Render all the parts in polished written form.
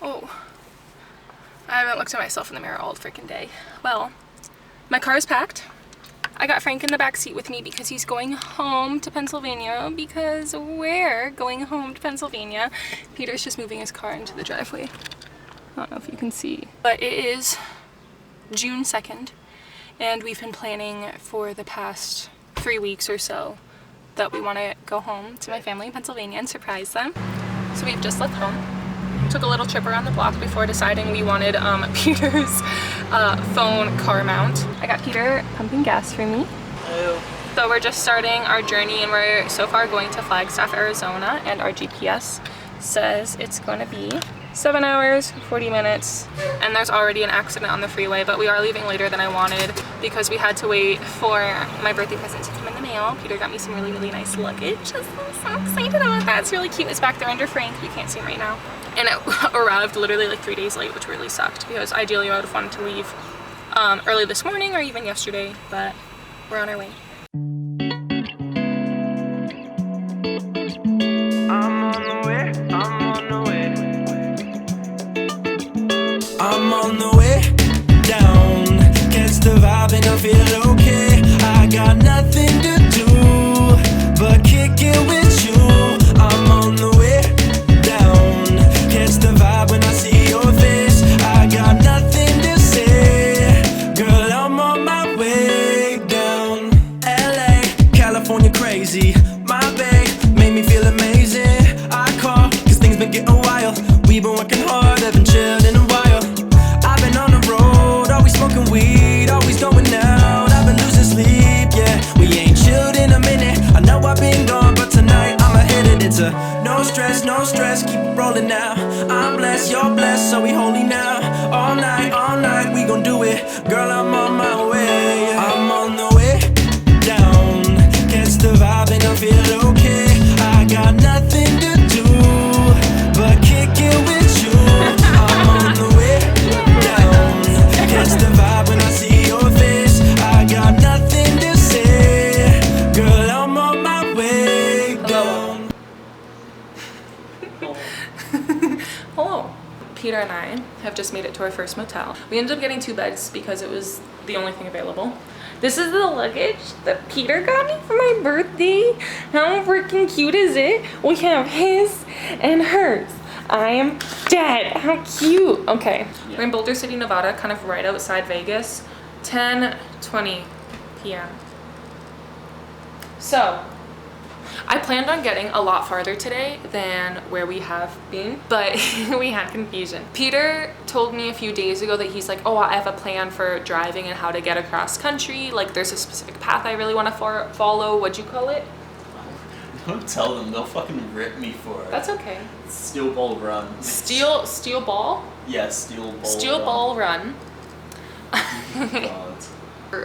Oh, I haven't looked at myself in the mirror all freaking day. Well, my car is packed. I got Frank in the back seat with me because he's going home to Pennsylvania, because we're going home to Pennsylvania. Peter's just moving his car into the driveway. I don't know if you can see, but it is June 2nd, and we've been planning for the past 3 weeks or so that we want to go home to my family in Pennsylvania and surprise them. So we've just left home. Took a little trip around the block before deciding we wanted Peter's phone car mount. I got Peter pumping gas for me. Hello. So we're just starting our journey, and we're so far going to Flagstaff, Arizona, and our GPS says it's going to be 7 hours, 40 minutes, and there's already an accident on the freeway, but we are leaving later than I wanted because we had to wait for my birthday present to come in the mail. Peter got me some really nice luggage. I'm so excited about that. It's really cute. It's back there under Frank. You can't see him right now. And it arrived literally like 3 days late, which really sucked because ideally I would have wanted to leave early this morning or even yesterday, but we're on our way. I'm on the way down, catch the vibe and I feel okay. I got nothing to do but kick it with you. I'm on the way down, catch the vibe when I see your face. I got nothing to say, girl, I'm on my way down. LA, California crazy, my babe made me feel amazing. I call, cause things been getting wild. We've been working hard, haven't chilled in a while. I've been on the road, always smoking weed, always going out. I've been losing sleep, yeah. We ain't chilled in a minute. I know I've been gone, but tonight I'm headed into no stress, keep it rolling now. I'm blessed, you're blessed, so we holy now. All night, we gon' do it. Girl, I'm on my way. I'm on the way down, catch the vibe and I feel okay. I got nothing to do but kick it with you. I'm on the way down, catch the vibe when I see your face. I got nothing to say, girl, I'm on my way down. Hello. Peter and I have just made it to our first motel. We ended up getting 2 beds because it was the only thing available. This is the luggage that Peter got me for my birthday. How freaking cute is it? We have his and hers. I am dead. How cute. Okay, we're in Boulder City, Nevada, kind of right outside Vegas. 10:20 p.m. So I planned on getting a lot farther today than where we have been, but we had confusion. Peter told me a few days ago that he's like, oh, I have a plan for driving and how to get across country. Like, there's a specific path I really want to follow. What'd you call it? Don't tell them, they'll fucking rip me for it. That's okay. Steel Ball Run. Steel ball? Yeah, Steel Ball Steel Run. Ball Run. God.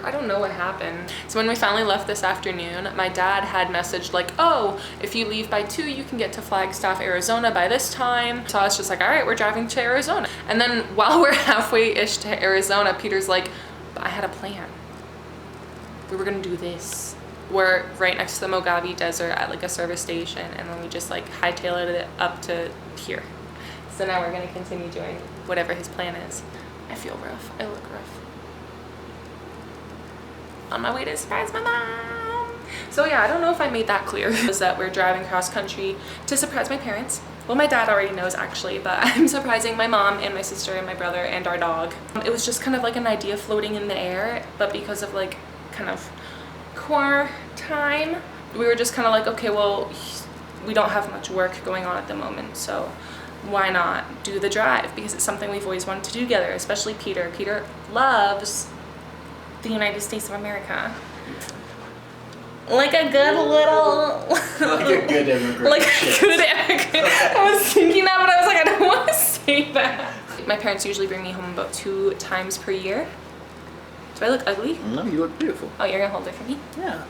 I don't know what happened. So when we finally left this afternoon, my dad had messaged like, oh, if you leave by 2, you can get to Flagstaff, Arizona by this time. So I was just like, all right, we're driving to Arizona. And then while we're halfway-ish to Arizona, Peter's like, but I had a plan. We were gonna do this. We're right next to the Mojave Desert at like a service station, and then we just like hightailed it up to here. So now we're gonna continue doing whatever his plan is. I feel rough. I look rough. On my way to surprise my mom. So yeah, I don't know if I made that clear. Is that we're driving cross country to surprise my parents. Well, my dad already knows actually, but I'm surprising my mom and my sister and my brother and our dog. It was just kind of like an idea floating in the air, but because of like kind of core time, we were just kind of like, okay, well, we don't have much work going on at the moment, so why not do the drive? Because it's something we've always wanted to do together, especially Peter. Peter loves the United States of America. Like a good little... Like a good immigrant. Like a good immigrant. I was thinking that, but I was like, I don't want to say that. My parents usually bring me home about 2 times per year. Do I look ugly? No, you look beautiful. Oh, you're gonna hold it for me? Yeah.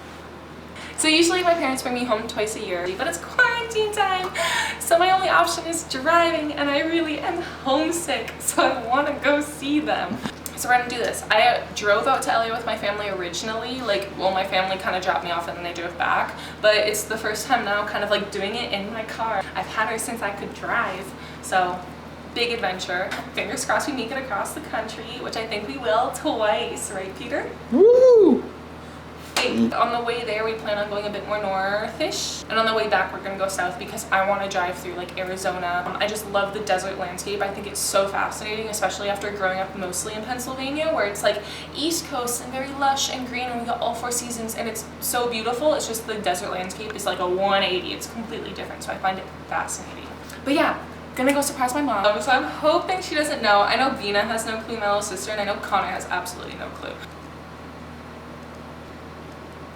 So usually my parents bring me home twice a year, but it's quarantine time. So my only option is driving, and I really am homesick, so I want to go see them. So we're gonna do this. I drove out to LA with my family originally, like, well, my family kind of dropped me off and then they drove back, but it's the first time now kind of like doing it in my car. I've had her since I could drive, so big adventure. Fingers crossed we make it across the country, which I think we will twice, right, Peter? Woo! On the way there, we plan on going a bit more north-ish, and on the way back, we're gonna go south because I want to drive through like Arizona. I just love the desert landscape. I think it's so fascinating, especially after growing up mostly in Pennsylvania, where it's like East Coast and very lush and green, and we got all 4 seasons, and it's so beautiful. It's just the desert landscape is like a 180. It's completely different, so I find it fascinating. But yeah, gonna go surprise my mom. So I'm hoping she doesn't know. I know Vina has no clue, my little sister, and I know Connor has absolutely no clue.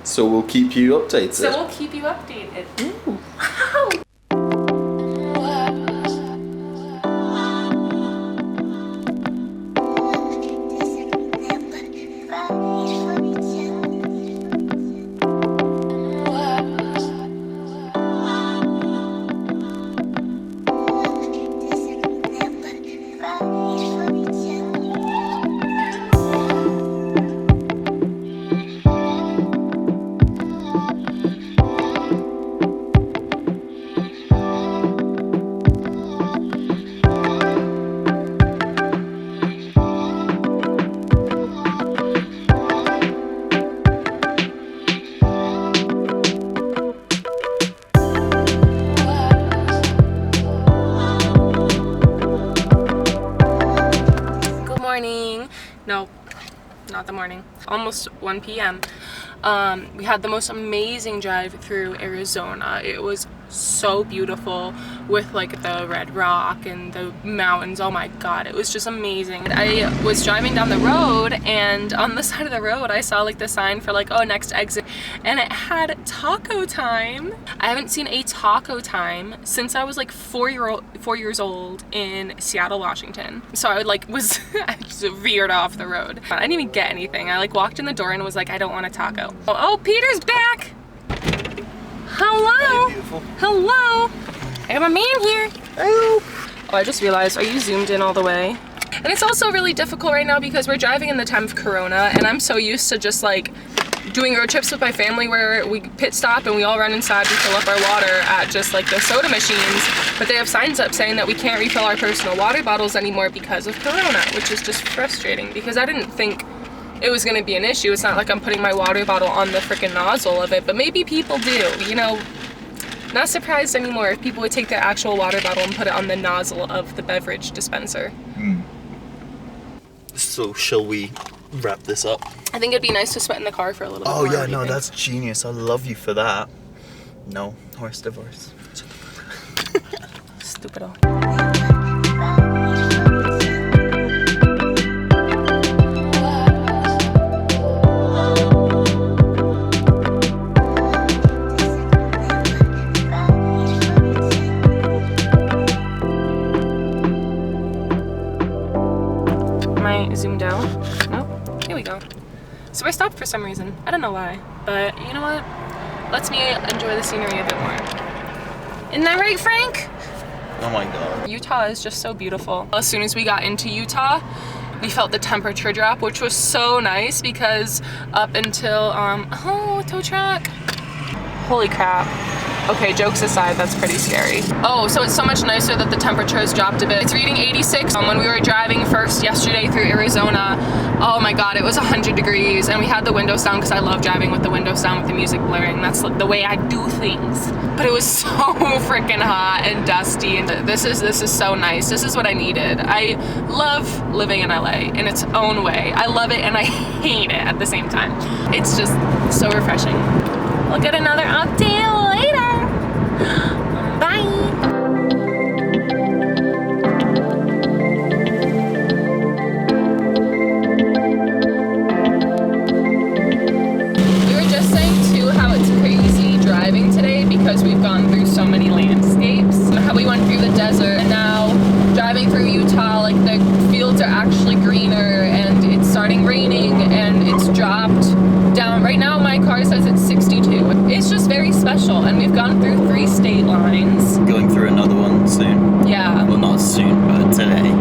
So we'll keep you updated. So we'll keep you updated. Ooh. No, not the morning. Almost 1 p.m. We had the most amazing drive through Arizona. It was so beautiful with like the red rock and the mountains. Oh my god, it was just amazing. I was driving down the road, and on the side of the road I saw like the sign for like, oh, next exit, and it had taco time. I haven't seen a taco time since I was like 4 years old in Seattle, Washington. So I I just veered off the road. I didn't even get anything. I like walked in the door and was like, I don't want a taco. Oh, Peter's back. Hello. Hey, beautiful. Hello. I got my man here. Help. Oh, I just realized, are you zoomed in all the way? And it's also really difficult right now because we're driving in the time of Corona, and I'm so used to just like doing road trips with my family where we pit stop and we all run inside and fill up our water at just like the soda machines, but they have signs up saying that we can't refill our personal water bottles anymore because of Corona, which is just frustrating because I didn't think it was gonna be an issue. It's not like I'm putting my water bottle on the freaking nozzle of it, but maybe people do, you know. Not surprised anymore if people would take their actual water bottle and put it on the nozzle of the beverage dispenser. So shall we wrap this up? I think it'd be nice to sweat in the car for a little bit Oh more. yeah, no, that's genius. I love you for that. No, horse divorce. Stupido. Zoomed out. Nope. Here we go. So I stopped for some reason. I don't know why, but you know what? Lets me enjoy the scenery a bit more. Isn't that right, Frank? Oh my god. Utah is just so beautiful. As soon as we got into Utah, we felt the temperature drop, which was so nice because up until, oh, tow truck. Holy crap. Okay, jokes aside, that's pretty scary. Oh, so it's so much nicer that the temperature has dropped a bit. It's reading 86. When we were driving first yesterday through Arizona, oh my god, it was 100 degrees, and we had the windows down because I love driving with the windows down with the music blaring. That's the way I do things. But it was so freaking hot and dusty, and this is so nice. This is what I needed. I love living in LA in its own way. I love it and I hate it at the same time. It's just so refreshing. We'll get another update later. Bye. We were just saying too how it's crazy driving today because we've gone through so many landscapes. How we went through the desert and now driving through Utah, like the fields are actually greener and it's starting raining and it's dropped down. Right now my car says it's 62. It's just very special, and we've gone through 3 state lines. Going through another one soon. Yeah. Well, not soon, but today.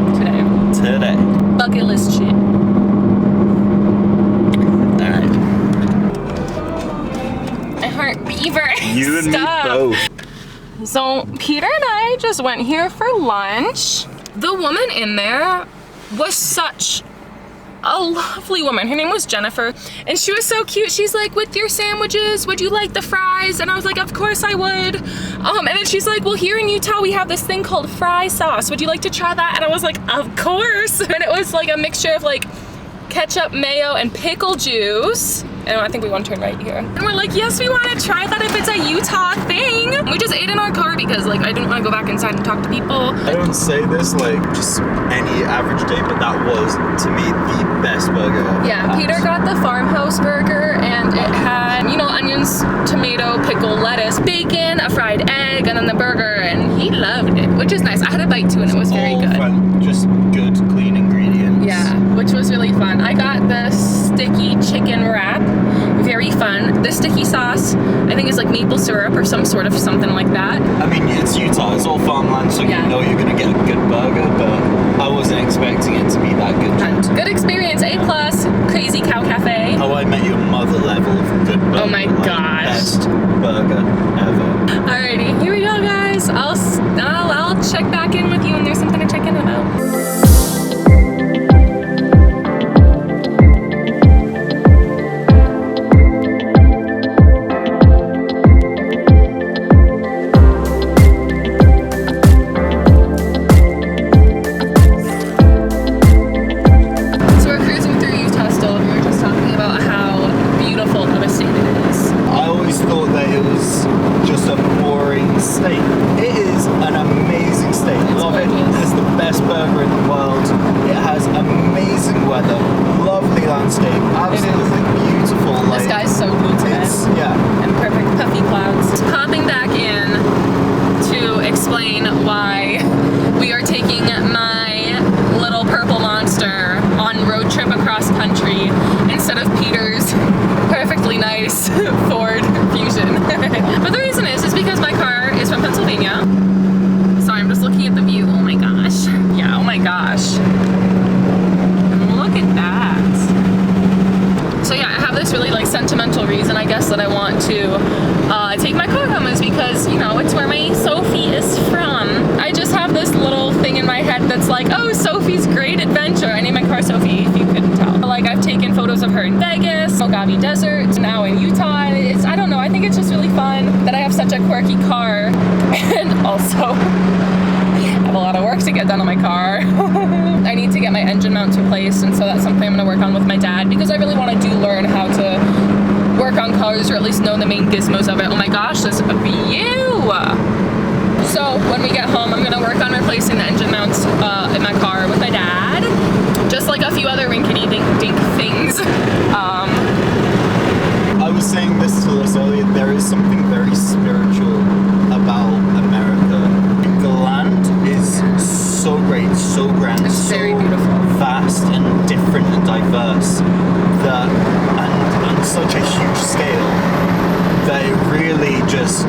Today. Bucket list shit. Alright. My heart beaver. You and Stop. me both. So Peter and I just went here for lunch. The woman in there was such a lovely woman. Her name was Jennifer, and she was so cute. She's like, with your sandwiches, would you like the fries? And I was like, of course I would. And then she's like, well, here in Utah we have this thing called fry sauce. Would you like to try that? And I was like, of course. And it was like a mixture of like ketchup, mayo, and pickle juice. And I think we want to turn right here. And we're like, yes, we want to try that if it's a Utah thing. We just ate in our car because like I didn't want to go back inside and talk to people. I don't say this like just any average day, but that was, to me, the best burger. Yeah, Peter got the farmhouse burger, and it had, you know, onions, tomato, pickle, lettuce, bacon, a fried egg, and then the burger, and he loved it, which is nice. I had a bite too, and it was very good. Just good, clean ingredients. Yeah, which was really fun. I got the sticky chicken wrap. Very fun. The sticky sauce, I think, is like maple syrup or some sort of something like that. I mean, it's Utah, it's all farmland, so Yeah. you know you're gonna get a good burger, but I wasn't expecting it to be that good. Good experience, A+, Crazy Cow Cafe. How I Met Your Mother level of good burger. Oh my like, gosh. Best burger ever. Alrighty, here we go, guys. I'll check back in with you when there's something to check in about. That I want to take my car home is because, you know, it's where my Sophie is from. I just have this little thing in my head that's like, oh, Sophie's Great Adventure. I named my car Sophie, if you couldn't tell. Like, I've taken photos of her in Vegas, Mojave Desert, now in Utah. I don't know, I think it's just really fun that I have such a quirky car. And also, I have a lot of work to get done on my car. I need to get my engine mounts replaced, and so that's something I'm gonna work on with my dad, because I really want to learn how to work on cars, or at least know the main gizmos of it. Oh my gosh, this view! So when we get home, I'm gonna work on replacing the engine mounts in my car with my dad. Just like a few other rinkety-dink things. I was saying this to Liz earlier, there is something very spiritual about America. The land is so great, so grand, It's so very beautiful. vast and different and diverse, that and such a huge scale that it really just,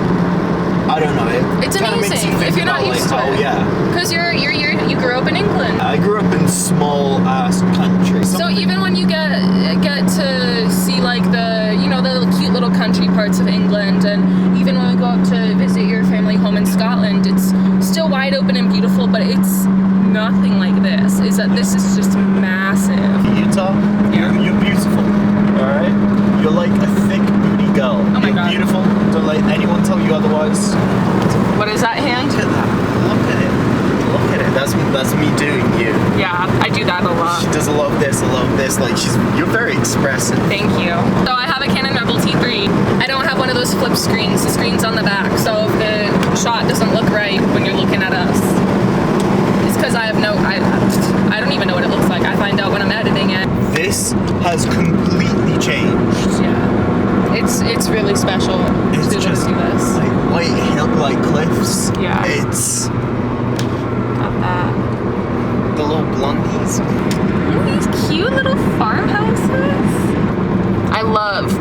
I don't know, It's kinda makes amazing you think if you're not about, used to like, it. oh yeah. Because you grew up in England. I grew up in small ass country. So even when you get to see like the, you know, the cute little country parts of England, and even when we go up to visit your family home in Scotland, it's still wide open and beautiful, but it's nothing like this. Is that this is just massive. Utah, you're beautiful, alright? You're like a thick booty girl. Oh my you're God. beautiful. Don't let anyone tell you otherwise. What is that hand? Look at that. Look at it. Look at it. That's me doing you. Yeah, I do that a lot. She does a lot of this, a lot of this. Like, you're very expressive. Thank you. So I have a Canon Rebel T3. I don't have one of those flip screens. The screen's on the back, so if the shot doesn't look right when you're looking at us, it's because I don't even know what it looks like. I find out when I'm editing it. This has completely changed. Yeah. It's really special It's to just do this. like white hill, like cliffs. Yeah. It's Got that. the little blondies. These cute little farmhouses. I love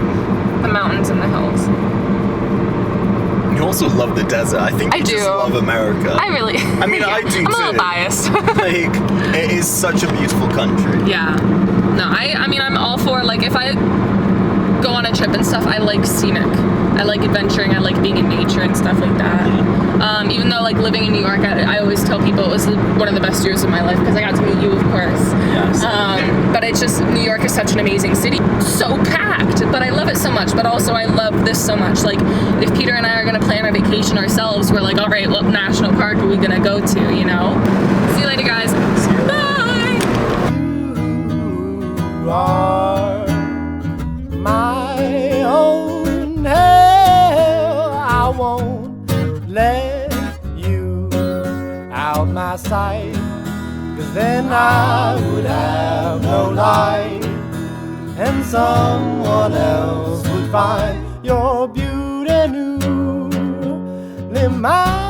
the mountains and the hills. You also love the desert. I think you I do. just love America. I really. I mean, I do I'm a too. little biased. Like, it is such a beautiful country. Yeah. No, I mean, I'm all for, like, if I go on a trip and stuff, I like scenic. I like adventuring. I like being in nature and stuff like that. Even though like living in New York, I always tell people it was one of the best years of my life because I got to meet you, of course. Yes. But it's just, New York is such an amazing city. So packed, but I love it so much. But also I love this so much. Like if Peter and I are gonna plan our vacation ourselves, we're like, all right, what national park are we gonna go to, you know? See you later, guys. Bye. You are my own hell. I won't let you out my sight, 'cause then I would have no life, and someone else would find your beauty newly mine.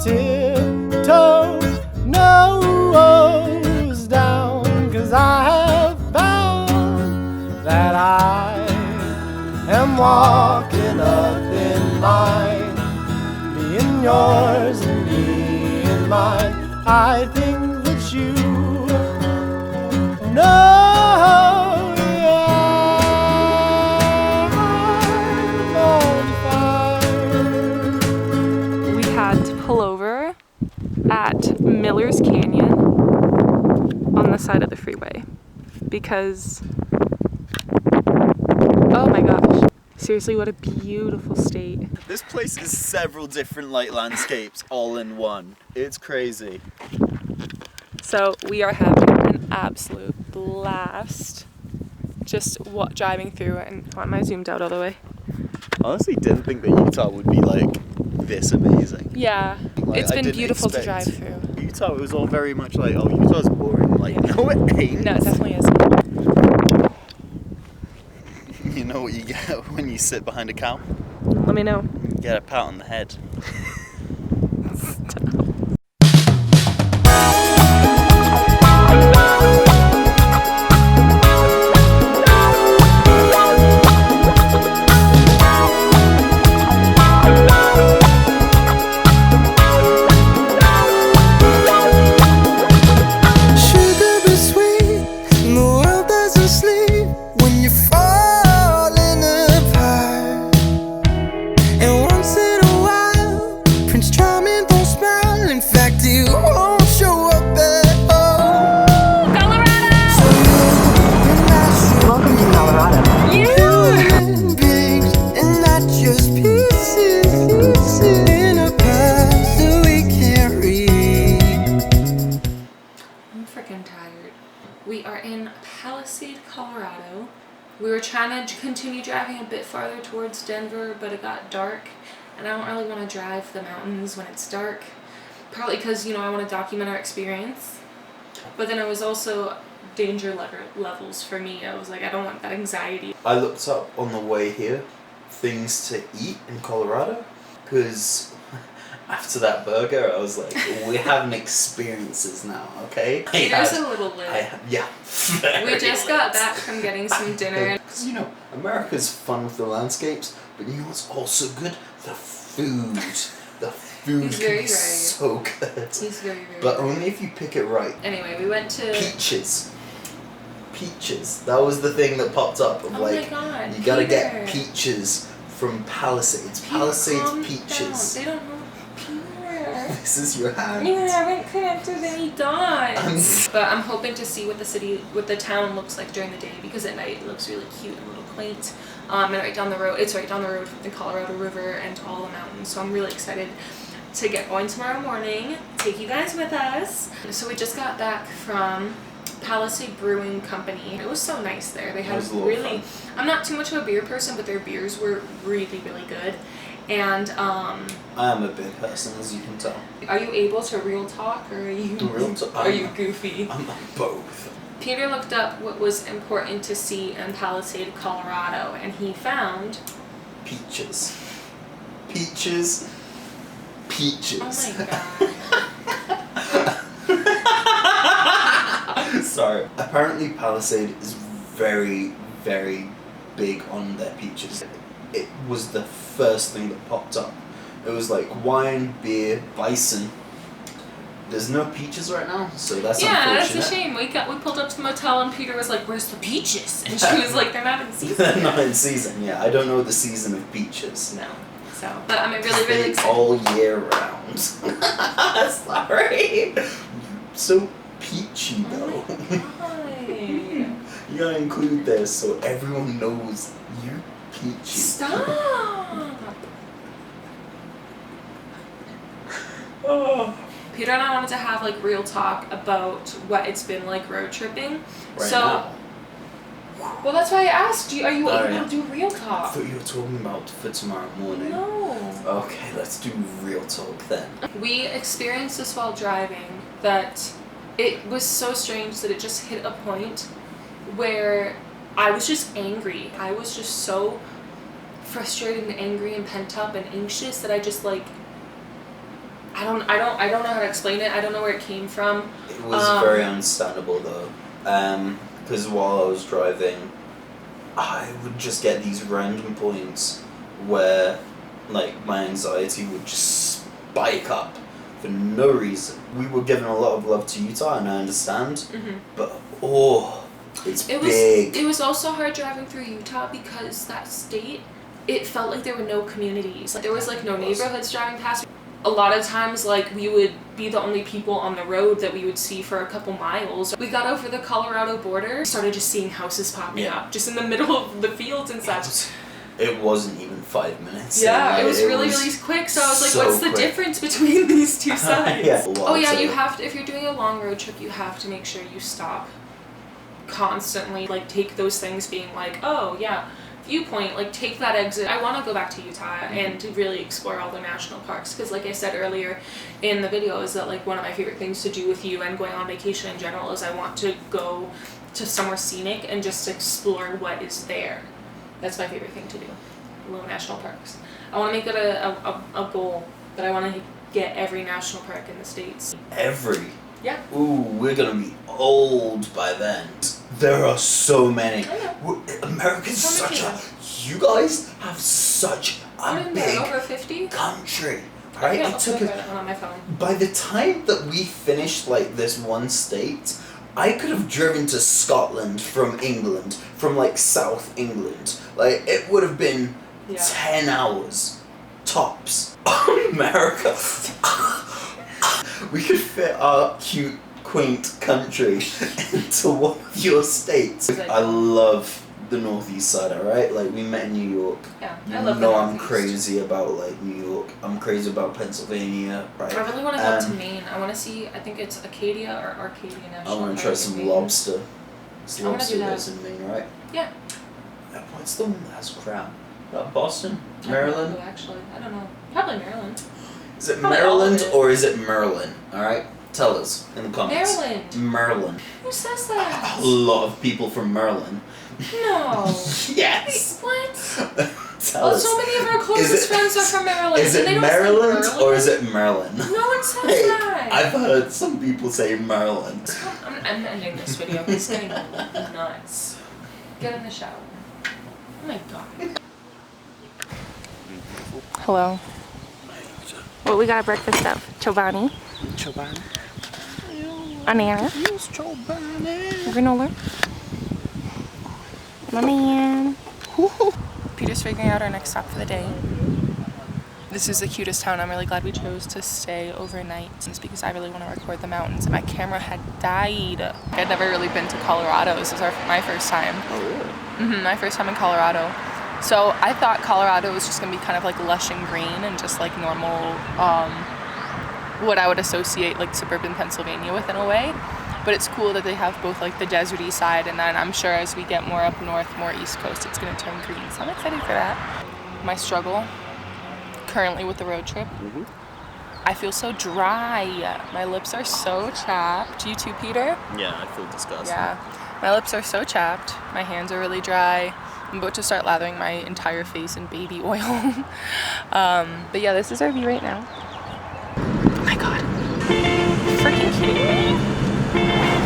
Tiptoe nose down, 'cause I have found that I am walking up in line, being yours and being mine. I think that you know We had to pull over at Miller's Canyon on the side of the freeway because, oh my gosh, seriously, what a beautiful state. This place is several different like landscapes all in one. It's crazy. So we are having an absolute blast just driving through it. And am I zoomed out all the way? Honestly, didn't think that Utah would be like this amazing. Yeah, Like, it's I been didn't beautiful to expect- drive through. Utah, it was all very much like, oh, Utah's boring. Like, Yeah. no, it ain't. No, it definitely is. You know what you get when you sit behind a cow? Let me know. You get a pat on the head. Sugar be sweet, and the world doesn't sleep when you're falling apart. And once in a while, Prince Charming don't smile. In fact, he won't show up at all. So welcome to Colorado. Human beings, and not just pieces in a past that we can't read. I'm freaking tired. We are in Palisade, Colorado. We were trying to continue driving a bit farther towards Denver, but it got dark, and I don't really want to drive the mountains when it's dark. Probably because, you know, I want to document our experience. But then it was also danger levels for me. I was like, I don't want that anxiety. I looked up on the way here things to eat in Colorado because after that burger I was like, we're having experiences now, okay? Peter's a little lit. Yeah. We just got back from getting some dinner. Because, you know, America's fun with the landscapes, but you know what's also good? The food. The food He's can very be right. so good. He's very, very But right. only if you pick it right. Anyway, we went to... Peaches. That was the thing that popped up of Oh like, my God, you gotta get Peter. peaches from Palisades. Peter, Palisades calm peaches. down. They don't know Peter. This is your hand. You haven't connected any dots. But I'm hoping to see what the town looks like during the day, because at night it looks really cute and a little quaint. And right down the road, it's right down the road from the Colorado River and all the mountains. So I'm really excited to get going tomorrow morning. Take you guys with us. So we just got back from Palisade Brewing Company. It was so nice there. They It had was a lot of really, fun. I'm not too much of a beer person, but their beers were really, really good. And I am a beer person, as you can tell. are you able to real talk, or are you are you goofy? I'm both. Peter looked up what was important to see in Palisade, Colorado, and he found, Peaches. Peaches. Peaches. oh my god. Sorry. Apparently Palisade is very, very big on their peaches. It was the first thing that popped up. It was like wine, beer, bison, there's no peaches right now, so that's Yeah, that's unfortunate. a shame. We pulled up to the motel and Peter was like, "Where's the peaches?" And she was like, "They're not in season." They're not in season. Yeah, I don't know the season of peaches. No. So, but I'm really, really They excited. all year round. Sorry. So peachy though. Hi. You gotta include this so everyone knows you peachy. Stop. Oh. Peter and I wanted to have like real talk about what it's been like road tripping. Right so, now. well, that's why I asked you. Are you Oh, able yeah. to do real I talk? thought you were talking about for tomorrow morning. No. Okay, let's do real talk then. We experienced this while driving that it was so strange that it just hit a point where I was just angry. I was just so frustrated and angry and pent up and anxious that I just like I don't know how to explain it. I don't know where it came from. It was very understandable though, because while I was driving, I would just get these random points where, like, my anxiety would just spike up for no reason. We were giving a lot of love to Utah, and I understand, Mm-hmm. but it's It big. was also hard driving through Utah because that state, it felt like there were no communities. Like there was like no neighborhoods driving past. A lot of times, like, we would be the only people on the road that we would see for a couple miles. We got over the Colorado border, started just seeing houses popping Yeah. up, just in the middle of the fields and such. It wasn't even 5 minutes. Yeah, and it was really quick. So I was like, so what's the quick. difference between these two sides? Yeah. Oh yeah, you have to, if you're doing a long road trip, you have to make sure you stop constantly. Like, take those things being like, oh yeah, viewpoint, like take that exit. I want to go back to Utah and to really explore all the national parks because, like I said earlier in the video, is that like one of my favorite things to do with you and going on vacation in general is I want to go to somewhere scenic and just explore what is there. That's my favorite thing to do. Love national parks. I want to make it a goal that I want to get every national park in the States. Every. Yeah. Ooh, we're gonna be old by then. There are so many. I know. America's How many such are a. You guys have such How a many are there? big Over 50? country, right? Yeah, It I'll took look us. at it on my phone. By the time that we finished like this one state, I could have driven to Scotland from England, from like South England. Like it would have been Yeah. 10 hours, tops. America. We could fit our cute, quaint country into one of your states. I love the northeast side, alright? Like, we met in New York. Yeah, You I love know the I'm Northeast. crazy about, like, New York. I'm crazy about Pennsylvania, right? I really want to go to Um, Maine. I want to see, I think it's Acadia or Arcadia National I want Park to try in some Maine. lobster. It's I wanna lobster do that. that's in Maine, right? Yeah. What's the one that has crab? Boston? I don't Maryland? know, actually. I don't know. Probably Maryland. Is it Probably all of Maryland it. or is it Merlin? Alright? Tell us in the comments. Maryland. Merlin. Who says A that? lot of people from Merlin. No. Yes! What? Tell Oh, us. so many of our closest Is it- friends are from Maryland. Is and it they don't say Maryland Merlin. or is it Merlin? No one says Hey, that. I've heard some people say Merlin. I'm ending this video. It's getting nuts. Get in the shower. Oh my god. Hello. Well, we got a breakfast of Chobani, Chobani. banana, Yes, Chobani. granola, my man. Peter's figuring out our next stop for the day. This is the cutest town. I'm really glad we chose to stay overnight. It's because I really want to record the mountains and my camera had died. I'd never really been to Colorado. This was my first time. Oh, really? My first time in Colorado. So I thought Colorado was just gonna be kind of like lush and green and just like normal, what I would associate like suburban Pennsylvania with in a way. But it's cool that they have both like the deserty side and then I'm sure as we get more up north, more east coast, it's gonna turn green. So I'm excited for that. My struggle currently with the road trip. I feel so dry. My lips are so chapped. You too, Peter? Yeah, I feel disgusting. Yeah. My lips are so chapped. My hands are really dry. I'm about to start lathering my entire face in baby oil. But yeah, this is our view right now. Oh my god. Freaking kidding me?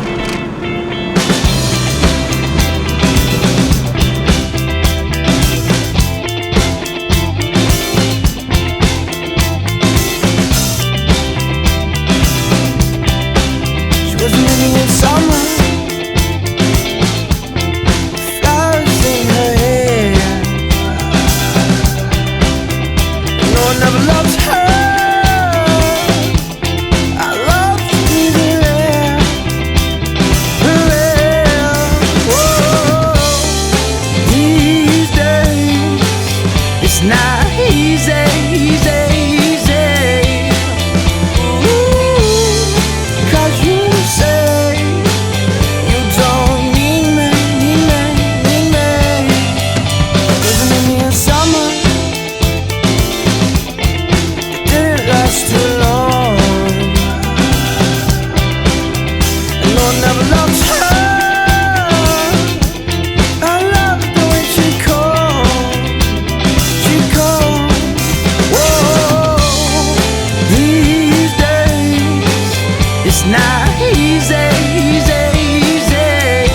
not easy, easy, easy.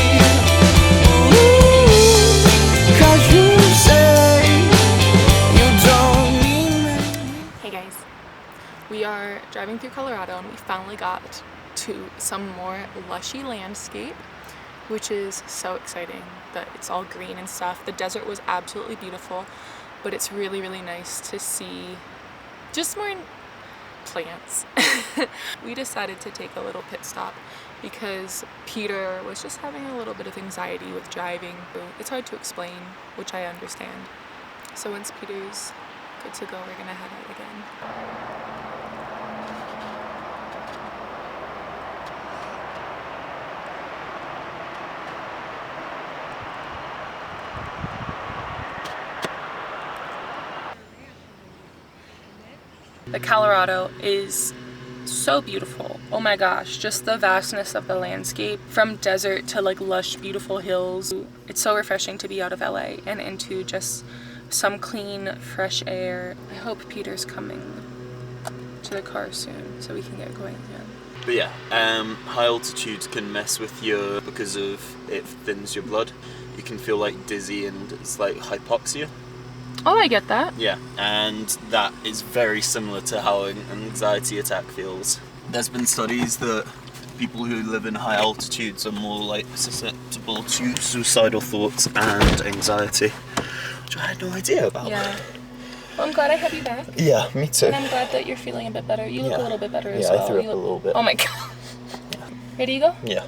Ooh, 'cause you say you don't need me. Hey guys, we are driving through Colorado and we finally got to some more lushy landscape, which is so exciting that it's all green and stuff. The desert was absolutely beautiful, but it's really, really nice to see just more plants. We decided to take a little pit stop because Peter was just having a little bit of anxiety with driving. It's hard to explain, which I understand. So once Peter's good to go, we're gonna head out again. The Colorado is so beautiful. Oh my gosh, just the vastness of the landscape from desert to like lush, beautiful hills. It's so refreshing to be out of LA and into just some clean, fresh air. I hope Peter's coming to the car soon so we can get going again. But yeah, high altitudes can mess with you because of it thins your blood. You can feel like dizzy and it's like hypoxia. Oh, I get that. Yeah, and that is very similar to how an anxiety attack feels. There's been studies that people who live in high altitudes are more like susceptible to suicidal thoughts and anxiety, which I had no idea about. Yeah. Well, I'm glad I have you back. Yeah, me too. And I'm glad that you're feeling a bit better. You look a little bit better as well. Yeah, I threw up a little bit. Oh my god. Yeah. Ready to go? Yeah.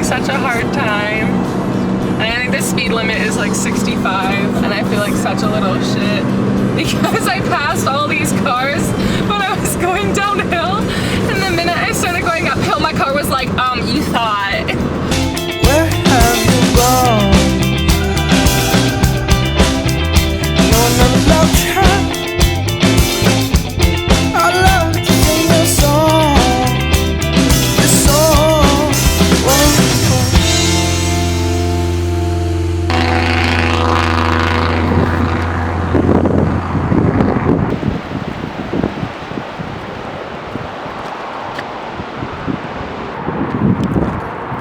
Such a hard time. And I think the speed limit is like 65 and I feel like such a little shit because I passed all these cars when I was going downhill, and the minute I started going uphill my car was like, you thought. Where have you gone? No, another love track. I love to sing your song. Your song.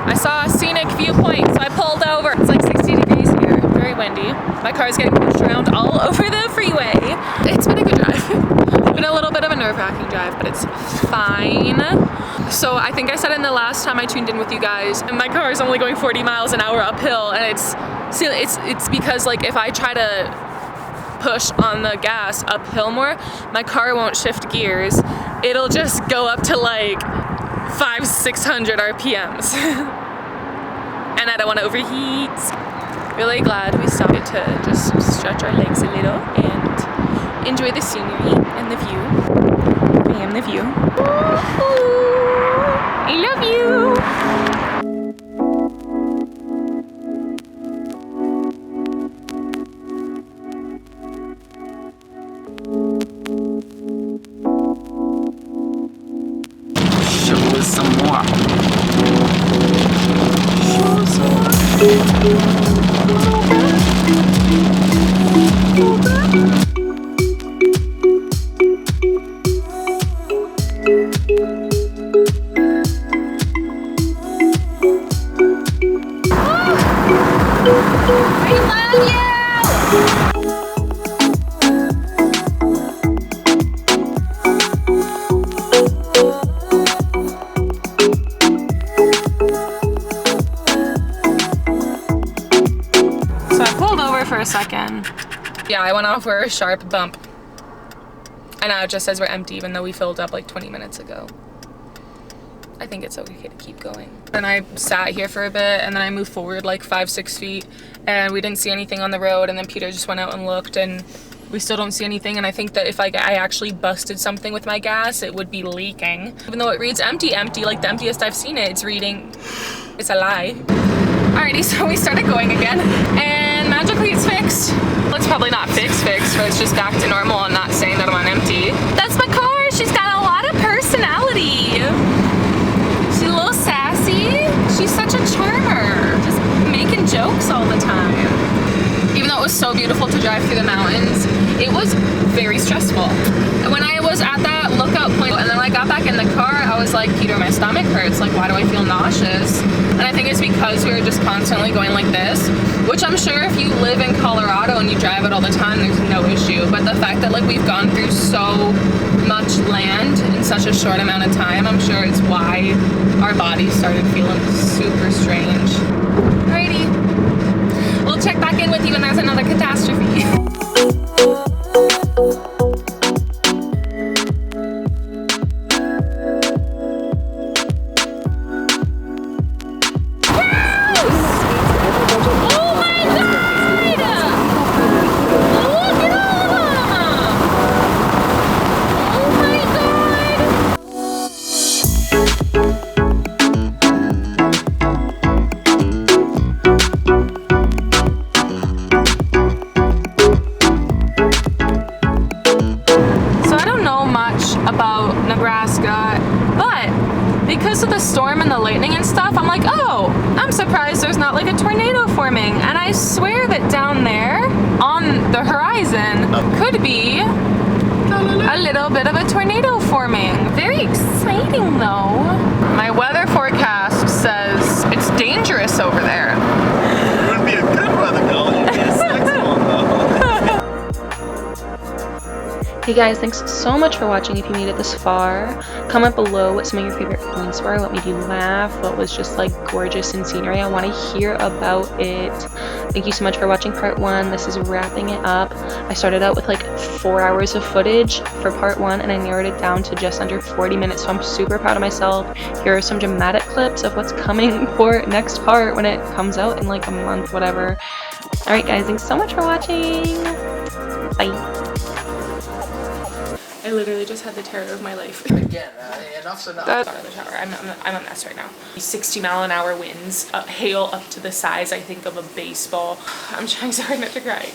I saw a scenic viewpoint, so I pulled over. It's like 60 degrees here, very windy. My car's getting pushed around all over the freeway. It's been a good drive. It's been a little bit of a nerve-wracking drive, but it's fine. So I think I said in the last time I tuned in with you guys, and my car is only going 40 miles an hour uphill, and it's because like if I try to push on the gas uphill more, my car won't shift gears. It'll just go up to like 500-600 RPMs. And I don't want to overheat. Really glad we stopped to just stretch our legs a little and enjoy the scenery and the view. I am the view. I love you. Show us some more. So I pulled over for a second Yeah, I went off for a sharp bump. And now it just says we're empty even though we filled up like 20 minutes ago. I think it's okay to keep going. Then I sat here for a bit and then I moved forward like 5-6 feet and we didn't see anything on the road, and then Peter just went out and looked and we still don't see anything. And I think that if I actually busted something with my gas, it would be leaking. Even though it reads empty, like the emptiest I've seen it, it's reading, it's a lie. Alrighty, so we started going again and magically it's fixed. Well, it's probably not fixed, but it's just back to normal. I'm not saying that I'm on empty. That's my car. She's got a lot of personality. She's a little sassy. She's such a charmer. Just making jokes all the time. Even though it was so beautiful to drive through the mountains, it was very stressful. And when I was at that lookout point and then when I got back in the car, I was like, Peter, my stomach hurts. Like, why do I feel nauseous? And I think it's because we were just constantly going like this, which I'm sure if you live in Colorado and you drive it all the time, there's no issue. But the fact that like we've gone through so much land in such a short amount of time, I'm sure it's why our bodies started feeling super strange. Alrighty. We'll check back in with you when there's another catastrophe. Because of the storm and the lightning and stuff, I'm like, oh, I'm surprised there's not like a tornado forming. And I swear that down there on the horizon could be a little bit of a tornado forming. Very exciting though. My weather forecast says it's dangerous over there. It would be a good weather girl. You'd be a sexy one though. Hey guys, thanks so much for watching. If you made it this far, comment below what some of your favorite points were, what made you laugh, what was just like gorgeous in scenery. I want to hear about it. Thank you so much for watching part 1. This is wrapping it up. I started out with like 4 hours of footage for part 1 and I narrowed it down to just under 40 minutes, so I'm super proud of myself. Here are some dramatic clips of what's coming for next part when it comes out in like a month, whatever. Alright guys, thanks so much for watching. Bye. I literally just had the terror of my life. Again, enough's enough. Out of the shower. I'm a mess right now. 60-mile-an-hour winds, hail up to the size, I think, of a baseball. I'm trying so hard not to cry.